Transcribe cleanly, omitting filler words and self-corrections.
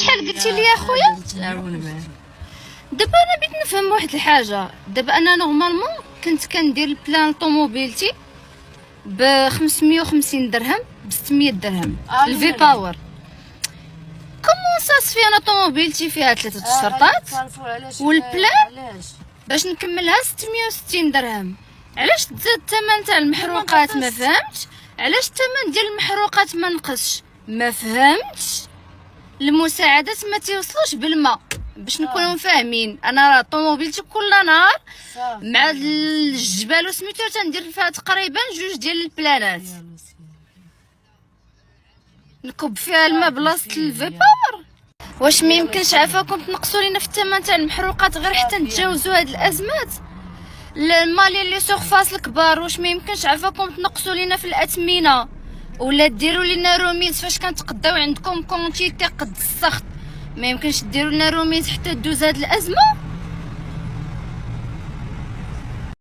شحال قلتي لي يا خويا؟ دابا انا بغيت نفهم واحد الحاجه. دابا انا نورمالمون كنت كندير البلان طوموبيلتي ب 550 درهم ب 600 درهم الفي باور. كومون ساس في انا طوموبيلتي فيها 3 شرطات والبلان باش نكملها 660 درهم. علاش تزاد الثمن تاع المحروقات؟ ما فهمتش. علاش الثمن ديال المحروقات ما نقصش؟ ما فهمتش. المساعدات ما تيوصلوش بالماء باش نكونوا فاهمين. انا راه طوموبيلتي كل نهار مع الجبال وسميتو تندير فيها تقريبا 2 ديال البلانات نكب فيها الماء بلاصه الفي باور. واش ما يمكنش عافاكم تنقصوا لينا في الثمن تاع المحروقات غير حتى نتجاوزوا هاد الازمات؟ المالين لي سورفاس الكبار واش ما يمكنش عافاكم تنقصوا لينا في الاثمنه ولا ديروا لنا روميز فاش كنتقداو عندكم كونتيتي قد السخط؟ ما يمكنش ديروا لنا روميز حتى دوز هاد الازمه.